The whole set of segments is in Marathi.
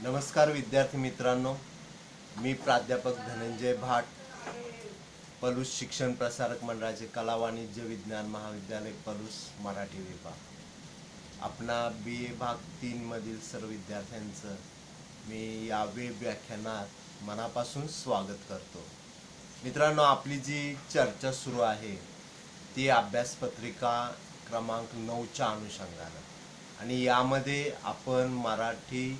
नमस्कार विद्यार्थी मित्रांनो, मी प्राध्यापक धनंजय भाट, पलूस शिक्षण प्रसारक मंडळाचे कला वाणिज्य विज्ञान महाविद्यालय पलूस मराठी विभाग आपणा BA भाग 3 मधील सर्व विद्यार्थ्यांचं मी या वेब व्याख्यानात मनापासून स्वागत करतो. मित्रांनो, आपली जी चर्चा सुरू आहे ती अभ्यासपत्रिका क्रमांक 9च्या अनुषंगानं, आणि यामध्ये आपण मराठी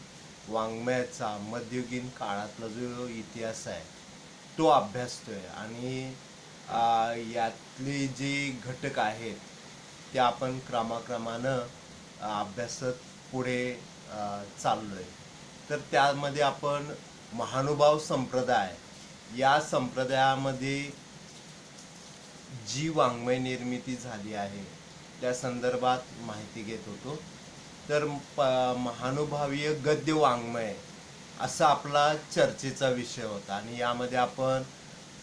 वाङ्मयाचा मध्ययुगीन काळातला जो इतिहास आहे तो अभ्यासतोय. आणि यातले जे घटक आहेत ते आपण क्रमाक्रमानं अभ्यासत पुढे चाललोय. तर त्यामध्ये आपण महानुभाव संप्रदाय या संप्रदायामध्ये जी वाङ्मय निर्मिती झाली आहे त्या संदर्भात माहिती घेत होतो. तर महानुभावीय गद्य वाङ्मय असा आपला चर्चेचा विषय होता, आणि यामध्ये आपण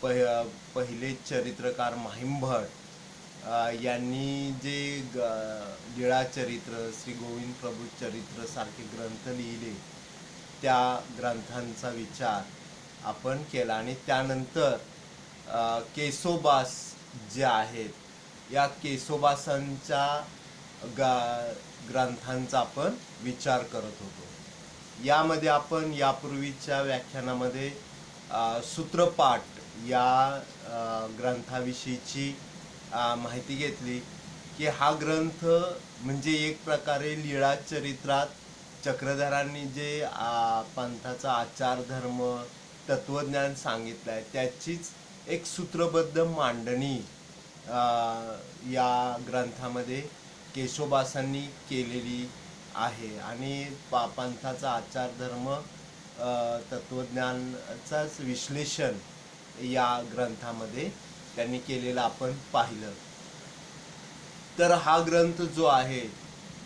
पहिले चरित्रकार महिमभट यांनी जे लीळाचरित्र, श्री गोविंद प्रभू चरित्र सारखे ग्रंथ लिहिले त्या ग्रंथांचा विचार आपण केला. आणि त्यानंतर केसोबास जे आहेत या केसोबासांच्या ग्रंथांचा आपण विचार करत होतो. यामध्ये आपण यापूर्वीच्या व्याख्यानामध्ये सूत्रपाठ या ग्रंथाविषयीची माहिती घेतली की हा ग्रंथ म्हणजे एक प्रकारे लीळा चरित्रात चक्रधरांनी जे पंथाचा आचार धर्म तत्वज्ञान सांगितलं आहे त्याचीच एक सूत्रबद्ध मांडणी या ग्रंथामध्ये केशोबासांनी केलेली आहे. आणि पंथाचा आचार धर्म तत्वज्ञानाचाच विश्लेषण या ग्रंथामध्ये त्यांनी केलेलं आपण पाहिलं. तर हा ग्रंथ जो आहे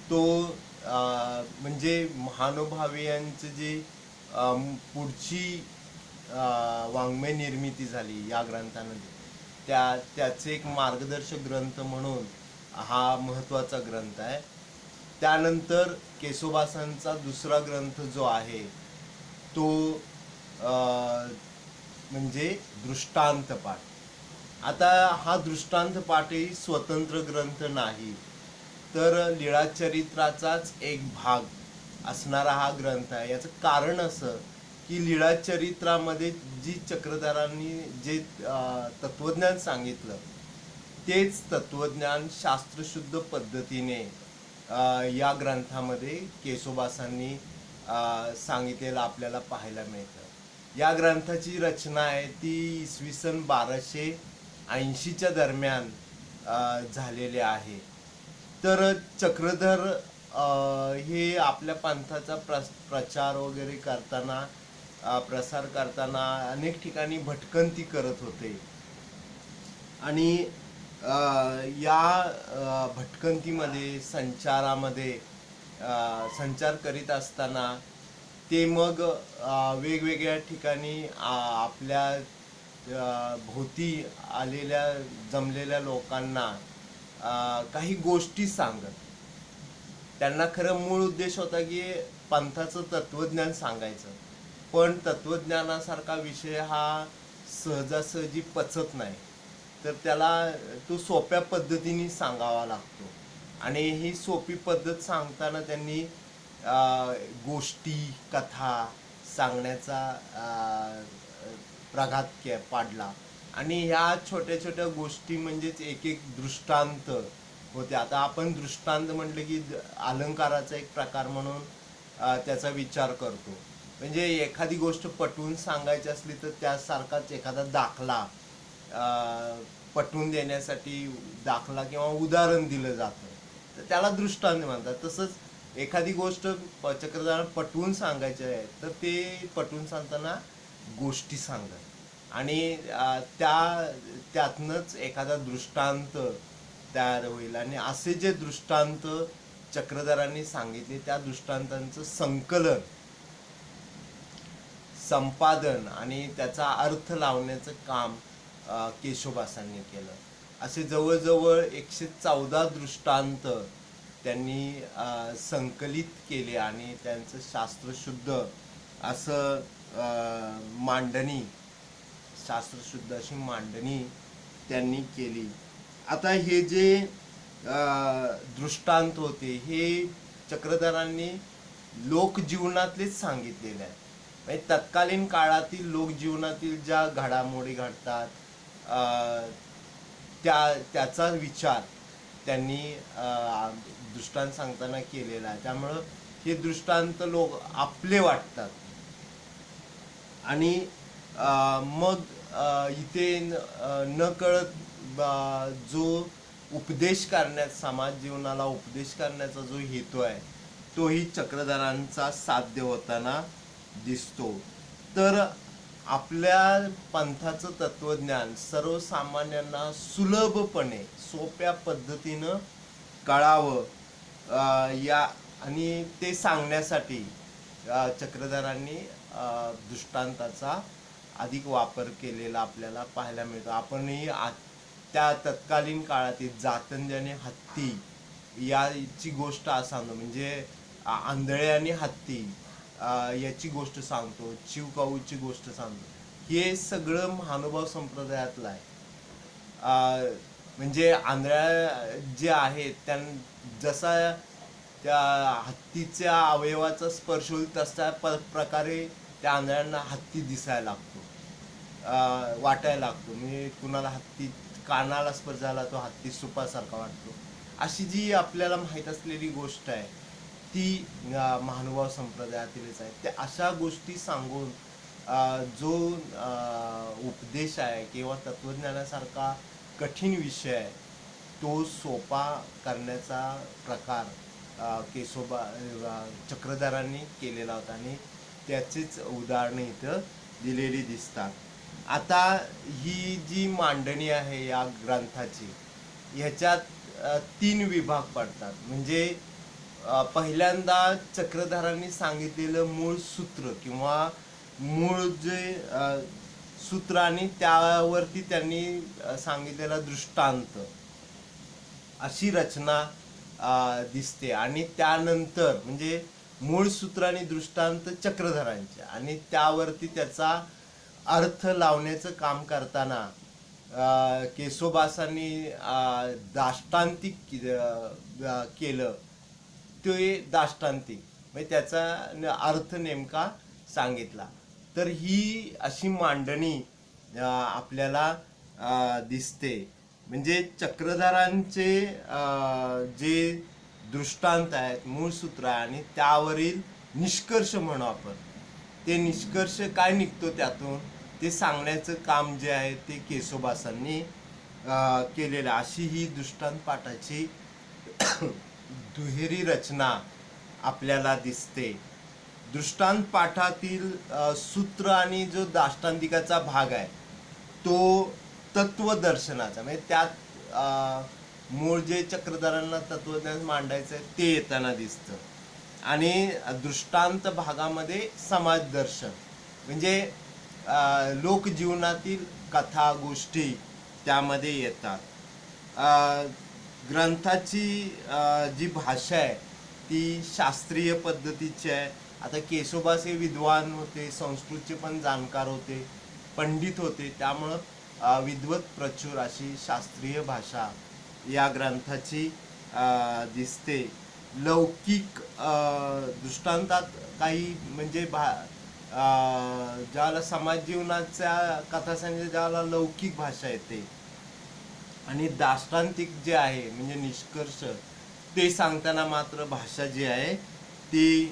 तो म्हणजे महानुभावीयांची जी पुढची वाङ्मय निर्मिती झाली या ग्रंथामध्ये त्याचे एक मार्गदर्शक ग्रंथ म्हणून हा महत्त्वाचा ग्रंथ आहे. त्यानंतर केसोबासांचा दुसरा ग्रंथ जो आहे तो म्हणजे दृष्टांतपाठ. आता हा दृष्टांतपाठही स्वतंत्र ग्रंथ नाही, तर लीळाचरित्राचाच एक भाग असणारा हा ग्रंथ आहे. याचं कारण असं की लीळाचरित्रामध्ये जी चक्रधरांनी जे तत्वज्ञान सांगितलं तेच तत्वज्ञान शास्त्रशुद्ध पद्धतीने या ग्रंथामध्ये केसोबासांनी सांगितलेलं आपल्याला पाहायला मिळतं. या ग्रंथाची रचना आहे ती इसवी सन 1280च्या दरम्यान झालेले आहे. तर चक्रधर हे आपल्या पंथाचा प्रचार वगैरे करताना प्रसार करताना अनेक ठिकाणी भटकंती करत होते. आणि या भटकंतीमध्ये संचारामध्ये संचार करीत असताना ते मग वेगवेगळ्या ठिकाणी आपल्या भोवती आलेल्या जमलेल्या लोकांना काही गोष्टी सांगत. त्यांना खरं मूळ उद्देश होता की पंथाचं तत्वज्ञान सांगायचं, पण तत्वज्ञानासारखा विषय हा सहजासहजी पचत नाही, तर त्याला तो सोप्या पद्धतीने सांगावा लागतो. आणि ही सोपी पद्धत सांगताना त्यांनी गोष्टी कथा सांगण्याचा प्रघात पाडला. आणि ह्या छोट्या छोट्या गोष्टी म्हणजेच एक एक दृष्टांत होते. आता आपण दृष्टांत म्हटलं की अलंकाराचा एक प्रकार म्हणून त्याचा विचार करतो. म्हणजे एखादी गोष्ट पटवून सांगायची असली तर त्यासारखाच एखादा दाखला पटवून देण्यासाठी दाखला किंवा उदाहरण दिलं जातं, तर त्याला दृष्टांत म्हणतात. तसंच एखादी गोष्ट चक्रधरांना पटवून सांगायची आहे तर ते पटवून सांगताना गोष्टी सांगतात, आणि त्यातनंच एखादा दृष्टांत तयार होईल. आणि असे जे दृष्टांत चक्रधरांनी सांगितले त्या दृष्टांतांचं संकलन, संपादन आणि त्याचा अर्थ लावण्याचं काम केशोबासांनी केलं. असे जवळजवळ 114 दृष्टांत त्यांनी संकलित केले आणि त्यांचं शास्त्रशुद्ध असं मांडणी, शास्त्रशुद्ध अशी मांडणी त्यांनी केली. आता हे जे दृष्टांत होते हे चक्रधरांनी लोकजीवनातलेच सांगितलेले आहे. म्हणजे तत्कालीन काळातील लोकजीवनातील ज्या घडामोडी घडतात त्याचा विचार त्यांनी दृष्टांत सांगताना केलेला आहे. त्यामुळं हे दृष्टांत लोक आपले वाटतात. आणि मग इथे नकळत जो उपदेश करण्यात, समाज जीवनाला उपदेश करण्याचा जो हेतू आहे तोही चक्रधरांचा साध्य होताना दिसतो. तर आपल्या पंथाचं तत्वज्ञान सर्वसामान्यांना सुलभपणे सोप्या पद्धतीनं कळावं या आणि ते सांगण्यासाठी चक्रधरांनी दृष्टांताचा अधिक वापर केलेला आपल्याला पाहायला मिळतो. आपणही त्या तत्कालीन काळातील जातंदी आणि हत्ती याची गोष्ट सांगतो. म्हणजे आंधळे आणि हत्ती याची गोष्ट सांगतो, चिवकाऊची गोष्ट सांगतो. हे सगळं महानुभाव संप्रदायातलं आहे. म्हणजे आंधळ्या जे आहेत जसा त्या हत्तीच्या अवयवाचा स्पर्श होईल तसा प्रकारे त्या आंधळ्यांना हत्ती दिसायला लागतो, वाटायला लागतो. म्हणजे कुणाला हत्ती कानाला स्पर्श झाला तो हत्ती सुपासारखा वाटतो. अशी जी आपल्याला माहीत असलेली गोष्ट आहे ती महानुभाव संप्रदायातीलच आहे. त्या अशा गोष्टी सांगून जो उपदेश आहे किंवा तत्वज्ञानासारखा कठीण विषय आहे तो सोपा करण्याचा प्रकार केशोबा चक्रधरांनी केलेला होता आणि त्याचीच उदाहरणं इथं दिलेली दिसतात. आता ही जी मांडणी आहे या ग्रंथाची, ह्याच्यात 3 विभाग पडतात. म्हणजे पहिल्यांदा चक्रधरांनी सांगितलेलं मूळ सूत्र किंवा मूळ जे सूत्र आणि त्यावरती त्यांनी सांगितलेला दृष्टांत अशी रचना दिसते. आणि त्यानंतर म्हणजे मूळ सूत्र आणि दृष्टांत चक्रधरांचे आणि त्यावरती त्याचा अर्थ लावण्याचं काम करताना केशोबासांनी दाष्टांतिक केलं. ते दाष्टांतिक म्हणजे त्याचा अर्थ नेमका सांगितला. तर ही अशी मांडणी आपल्याला दिसते. म्हणजे चक्रधरांचे जे दृष्टांत आहेत, मूळ सूत्र आहे आणि त्यावरील निष्कर्ष म्हणू आपण, ते निष्कर्ष काय निघतो त्यातून ते सांगण्याचं काम जे आहे ते केशोबासांनी केलेलं. अशी ही दृष्टांत पाठाची दुहेरी रचना आपल्याला दिसते. दृष्टांत पाठातील सूत्र आणि जो दाष्टांतिकाचा भाग आहे तो तत्वदर्शनाचा, म्हणजे त्यात मूळ जे चक्रधरांना तत्वज्ञान मांडायचं आहे ते येताना दिसतं. आणि दृष्टांत भागामध्ये समाज दर्शन म्हणजे लोकजीवनातील कथा गोष्टी त्यामध्ये येतात. ग्रंथाची जी भाषा आहे ती शास्त्रीय पद्धतीची आहे. आता केशोबास हे विद्वान होते, संस्कृतचे पण जाणकार होते, पंडित होते. त्यामुळं विद्वत प्रचूर अशी शास्त्रीय भाषा या ग्रंथाची दिसते. लौकिक दृष्टांतात काही म्हणजे ज्याला समाज जीवनाच्या कथा सांगितल्या ज्याला लौकिक भाषा येते आणि दाष्टांतिक जे आहे म्हणजे निष्कर्ष ते सांगताना मात्र भाषा जी आहे ती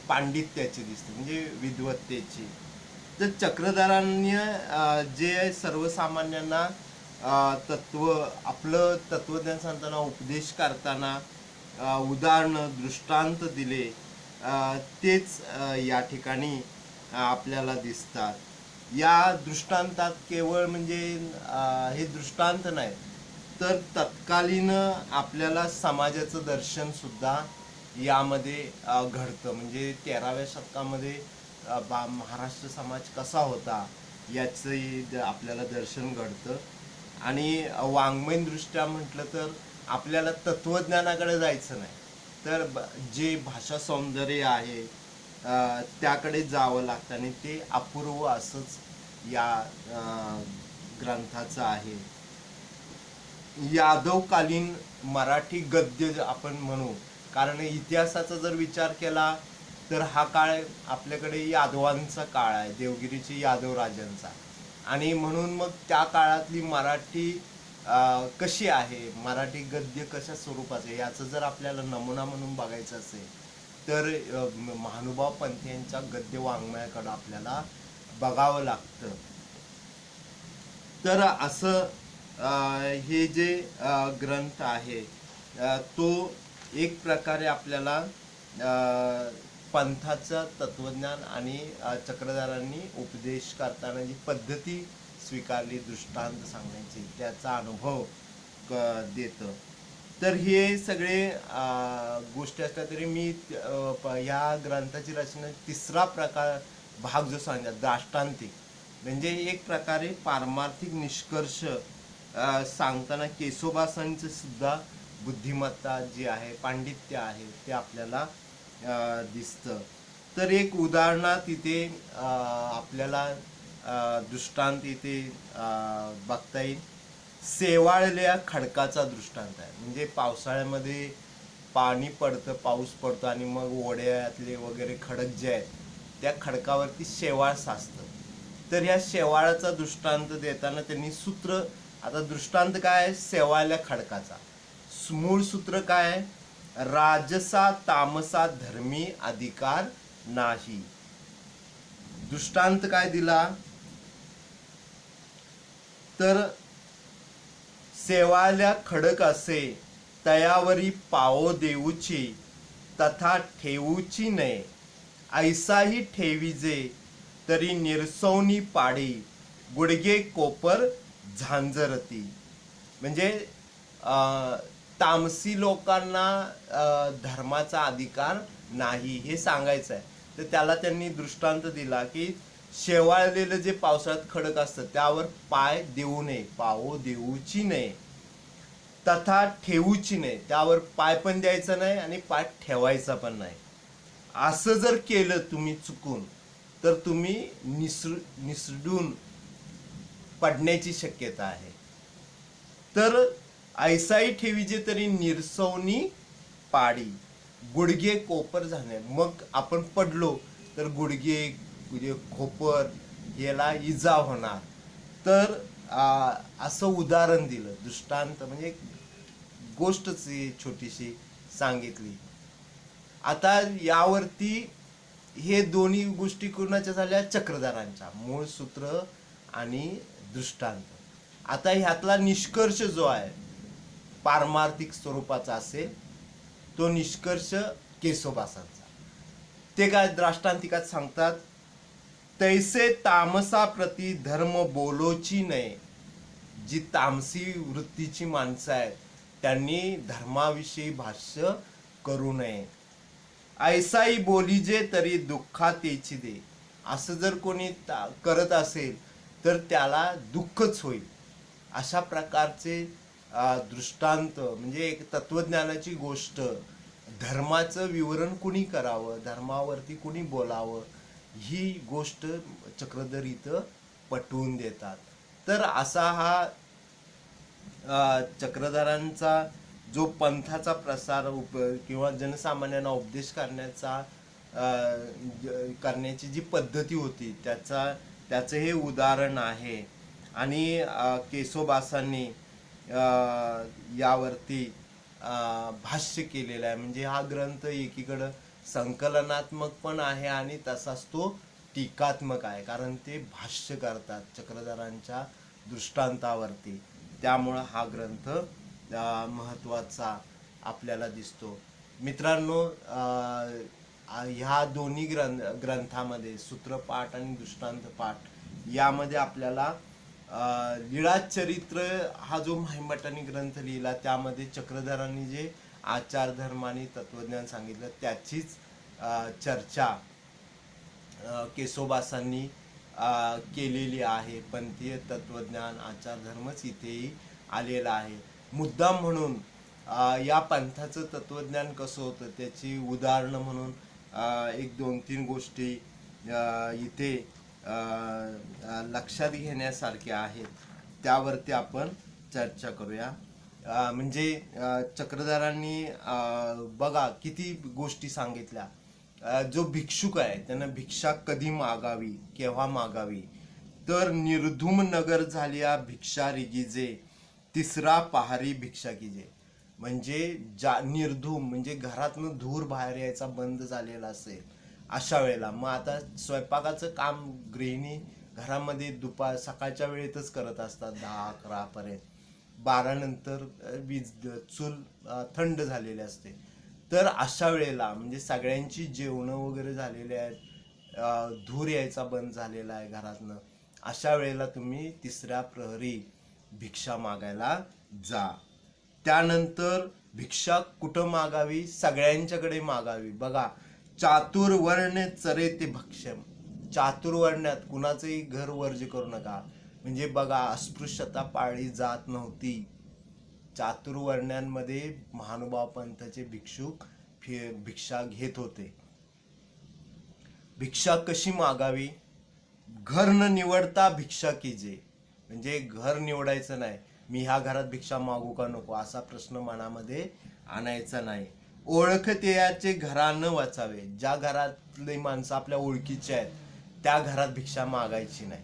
पांडित्याची दिसते, म्हणजे विद्वत्तेची. तर चक्रधरांनी जे सर्वसामान्यांना आपलं तत्वज्ञान सांगताना उपदेश करताना उदाहरणं दृष्टांत दिले तेच या ठिकाणी आपल्याला दिसतात. या दृष्टांतात केवळ म्हणजे हे दृष्टांत नाही तर तत्कालीन आपल्याला समाजाचं दर्शन सुद्धा यामध्ये घडतं. म्हणजे 13व्या शतकामध्ये महाराष्ट्र समाज कसा होता याचं आपल्याला दर्शन घडतं. आणि वाङ्मयदृष्ट्या म्हटलं तर आपल्याला तत्वज्ञानाकडे जायचं नाही तर जे भाषा सौंदर्य आहे त्याकडे जावं लागतं आणि ते अपूर्व असंच या ग्रंथाचं आहे. यादवकालीन मराठी गद्य आपण म्हणू, कारण इतिहासाचा जर विचार केला तर हा काळ आपल्याकडे यादवांचा काळ आहे, देवगिरीची यादव राजांचा. आणि म्हणून मग त्या काळातली मराठी कशी आहे, मराठी गद्य कशा स्वरूपाचे, याचं जर आपल्याला नमुना म्हणून बघायचं असेल तर महानुभाव पंत यांच्या गद्य वाङ्मयाकडं आपल्याला बघावं लागतं. तर असं हे जे ग्रंथ आहे तो एक प्रकारे आपल्याला पंथाचं तत्वज्ञान आणि चक्रधारांनी उपदेश करताना जी पद्धती स्वीकारली दृष्टांत सांगण्याची, त्याचा अनुभव देतं. तर हे सगळे गोष्टी असल्या तरी मी ह्या ग्रंथाची रचना तिसरा भाग जो सांगितला दृष्टांतिक, म्हणजे एक प्रकारे पारमार्थिक निष्कर्ष सांगताना केशोबासांचं सुद्धा बुद्धिमत्ता जी आहे, पांडित्य आहे, ते आपल्याला दिसतं. तर एक उदाहरणात इथे आपल्याला दृष्टांत इथे बघता येईल. शेवाळल्या खडकाचा दृष्टांत आहे. म्हणजे पावसाळ्यामध्ये पाणी पडतं, पाऊस पडतो आणि मग ओढ्यातले वगैरे खडक जे आहेत त्या खडकावरती शेवाळ साचतं. तर ह्या शेवाळाचा दृष्टांत देताना त्यांनी सूत्र, आता दृष्टांत काय आहे, शेवाळल्या खडकाचा मूळ सूत्र काय आहे, राजसा तामसा धर्मी अधिकार नाही. दृष्टांत काय दिला तर शेवाळल्या खडक असे तयावरी पाओ देऊची तथा ठेवूची नये, ऐसाही ठेवीजे तरी निरसवनी पाडी गुडगे कोपर झांजरती. म्हणजे तामसी लोकांना धर्माचा अधिकार नाही हे सांगायचं आहे. तर त्याला त्यांनी दृष्टांत दिला की शेवाळलेलं जे पावसाळ्यात खडक असतं त्यावर पाय देऊ नये, पाओ देऊची नये, तथा ठेवूची नाही, त्यावर पाय पण द्यायचा नाही आणि पाय ठेवायचा पण नाही. असं जर केलं तुम्ही चुकून तर तुम्ही निसडून पडण्याची शक्यता आहे. तर ऐसाई ठेवीचे तरी निरसवनी पाडी गुडघे कोपर झाले, मग आपण पडलो तर गुडघे खोपर याला इजा होणार. तर असं उदाहरण दिलं, दृष्टांत म्हणजे गोष्टच छोटीशी सांगितली. आता यावरती हे दोन्ही गोष्टी कोणाच्या झाल्या, चक्रधारांच्या, मूळ सूत्र आणि दृष्टांत. आता ह्यातला निष्कर्ष जो आहे पारमार्थिक स्वरूपाचा असेल तो निष्कर्ष केशोबासांचा. ते काय दृष्टांतिकात सांगतात, तैसे तामसा प्रति धर्म बोलोची नये. जी तामसी वृत्तीची माणसं आहेत त्यांनी धर्माविषयी भाष्य करू नये. ऐसाई बोलीजे तरी दुःखातेची दे. असं जर कोणी करत असेल तर त्याला दुःखच होईल. अशा प्रकारचे दृष्टांत, म्हणजे एक तत्वज्ञानाची गोष्ट, धर्माचं विवरण कुणी करावं, धर्मावरती कुणी बोलावं, ही गोष्ट चक्रधर इथं पटवून देतात. तर असा हा चक्रधरांचा जो पंथाचा प्रसार किंवा जनसामान्यांना उपदेश करण्याची जी पद्धती होती त्याचं हे उदाहरण आहे. आणि केशोबासांनी यावरती भाष्य केलेलं आहे. म्हणजे हा ग्रंथ एकीकडं संकलनात्मक पण आहे आणि तसाच तो टीकात्मक आहे, कारण ते भाष्य करतात चक्रधरांच्या दृष्टांतावरती. त्यामुळं हा ग्रंथ महत्त्वाचा आपल्याला दिसतो. मित्रांनो, ह्या दोन्ही ग्रंथामध्ये सूत्रपाठ आणि दृष्टांत पाठ यामध्ये आपल्याला लीळाचरित्र हा जो महिमठाणी ग्रंथ लिहिला त्यामध्ये चक्रधरांनी जे आचार धर्म आणि तत्वज्ञान सांगितलं त्याचीच चर्चा केशोबासांनी केलेली आहे. पंथीय तत्वज्ञान आचार धर्मच इथेही आलेला आहे. मुद्दाम म्हणून या पंथाचं तत्वज्ञान कसं होतं त्याची उदाहरणं म्हणून एक 2-3 गोष्टी इथे लक्षात घेण्यासारख्या आहेत, त्यावरती आपण चर्चा करूया. म्हणजे चक्रधरांनी बघा किती गोष्टी सांगितल्या. जो भिक्षुक आहे त्यानं भिक्षा कधी मागावी, केव्हा मागावी, तर निर्धूम नगर झालिया भिक्षा रिगीजे, तिसरा पहारी भिक्षा कीजे. म्हणजे निर्धूम म्हणजे घरातनं धूर बाहेर यायचा बंद झालेला असेल अशा वेळेला, मग आता स्वयंपाकाचं काम गृहिणी घरामध्ये सकाळच्या वेळेतच करत असतात 10-11 पर्यंत. 12 नंतर वीज चूल थंड झालेली असते. तर अशा वेळेला म्हणजे सगळ्यांची जेवणं वगैरे झालेली आहेत, धूर यायचा बंद झालेला आहे घरातनं, अशा वेळेला तुम्ही तिसऱ्या प्रहरी भिक्षा मागायला जा. त्यानंतर भिक्षा कुठं मागावी, सगळ्यांच्याकडे मागावी. बघा, चातुर्वर्ण चरे ते भक्ष्यम. चातुर्वर्ण्यात कुणाचंही घर वर्ज करू नका. म्हणजे बघा, अस्पृश्यता पाळली जात नव्हती. चातुर्वर्ण्यांमध्ये महानुभाव पंथाचे भिक्षुक भिक्षा घेत होते. भिक्षा कशी मागावी, घर न निवडता भिक्षा कीजे. म्हणजे घर निवडायचं नाही, मी ह्या घरात भिक्षा मागू का नको असा प्रश्न मनामध्ये आणायचा नाही. ओळखतेयाचे घरानं वाचावे. ज्या घरातली माणसं आपल्या ओळखीची आहेत त्या घरात भिक्षा मागायची नाही.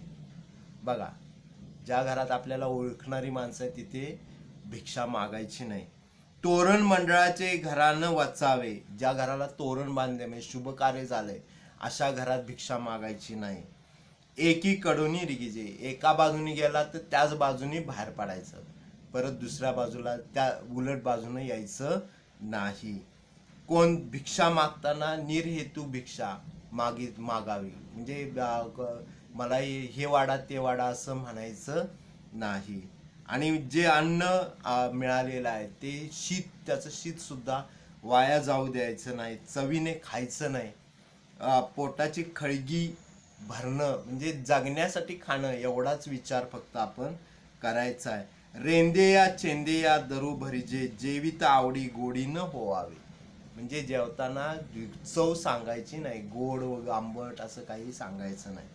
बघा, ज्या घरात आपल्याला ओळखणारी माणसं आहेत तिथे भिक्षा मागायची नाही. तोरण मंडळाचे घरानं वाचावे. ज्या घराला तोरण बांधले म्हणजे शुभ कार्य झालंय अशा घरात भिक्षा मागायची नाही. एकीकडून रिगीजे. एका बाजूने गेला तर त्याच बाजूने बाहेर पडायचं, परत दुसऱ्या बाजूला त्या उलट बाजूने यायचं नाही. कोण भिक्षा मागताना निर्हेतू भिक्षा मागावी. म्हणजे मला हे वाडा ते वाडा असं म्हणायचं नाही. आणि जे अन्न मिळालेलं आहे ते त्याचं शीत सुद्धा वाया जाऊ द्यायचं नाही, चवीने खायचं नाही. पोटाची खळगी भरणं म्हणजे जगण्यासाठी खाणं एवढाच विचार फक्त आपण करायचा आहे. रेंदेया चेंदेया दरू भरीजे, जेवित आवडी गोडी न होवावे. म्हणजे जेवताना चव सांगायची नाही, गोड व आंबट असं काही सांगायचं नाही.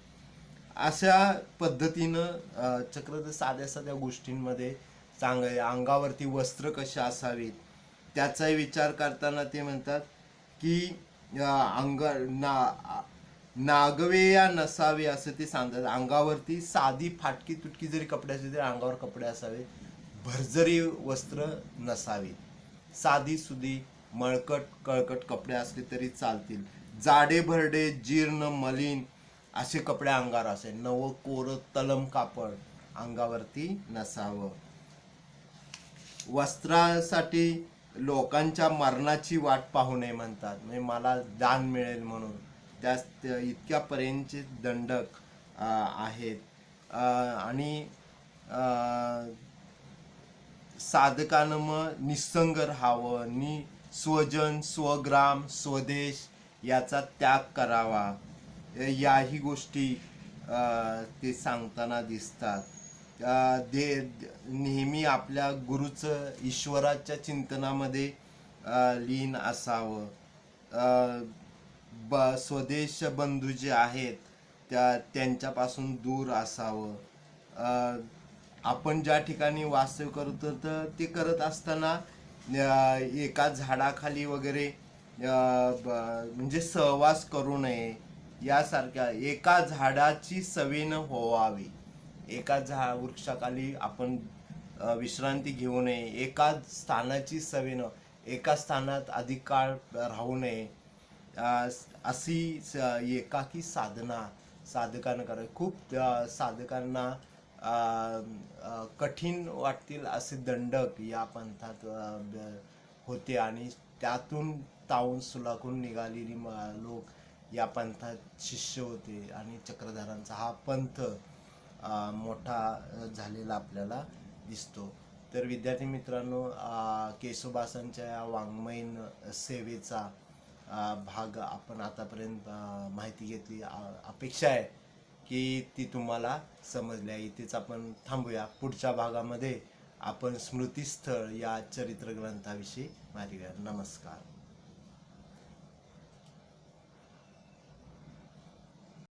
अशा पद्धतीनं चक्रधर साध्या साध्या गोष्टींमध्ये अंगावरती वस्त्र कशा असावीत त्याचाही विचार करताना ते म्हणतात की नागवे या नसावे असं ते सांगतात. अंगावरती साधी फाटकी तुटकी जरी कपडे असले तरी अंगावर कपडे असावेत, भरजरी वस्त्र नसावीत. साधी सुधी मळकट कळकट कपडे असले तरी चालतील. जाडे भरडे जीर्ण मलिन असे कपडे अंगावर असे, नवं कोरं तलम कापड अंगावरती नसावं. वस्त्रासाठी लोकांच्या मरणाची वाट पाहू नये म्हणतात. म्हणजे मला दान मिळेल म्हणून त्या इतक्यापर्यंतचे दंडक आहेत. आणि साधकानं मग निसंग राहावं, स्वजन स्वग्राम स्वदेश याचा त्याग करावा. याही गोष्टी ते सांगताना दिसतात. नेहमी आपल्या गुरुचं ईश्वराच्या चिंतनामध्ये लीन असावं. स्वदेश बंधू जे आहेत त्यांच्यापासून दूर असावं. आपण ज्या ठिकाणी वास्तव्य करतो तर ते करत असताना एका झाडाखाली वगैरे म्हणजे सहवास करू नये. यासारख्या एका झाडाची सवेनं होवावी. एका वृक्षाखाली आपण विश्रांती घेऊ नये. एका स्थानाची सवेनं एका स्थानात अधिक काळ राहू नये. अशी एकाकी साधकांना करावी. खूप साधकांना कठीण वाटतील असे दंडक या पंथात होते आणि त्यातून तावून सुलाखून निघालेली लोक या पंथात शिष्य होते आणि चक्रधरांचा हा पंथ मोठा झालेला आपल्याला दिसतो. तर विद्यार्थी मित्रांनो, केशवबासांच्या या वाङ्मयीन सेवेचा भाग आपण आतापर्यंत माहिती घेतली. अपेक्षा आहे की ती तुम्हाला समजली आहे. इथेच आपण थांबूया. पुढच्या भागामध्ये आपण स्मृतीस्थळ या चरित्र ग्रंथाविषयी माहिती घेऊया. नमस्कार.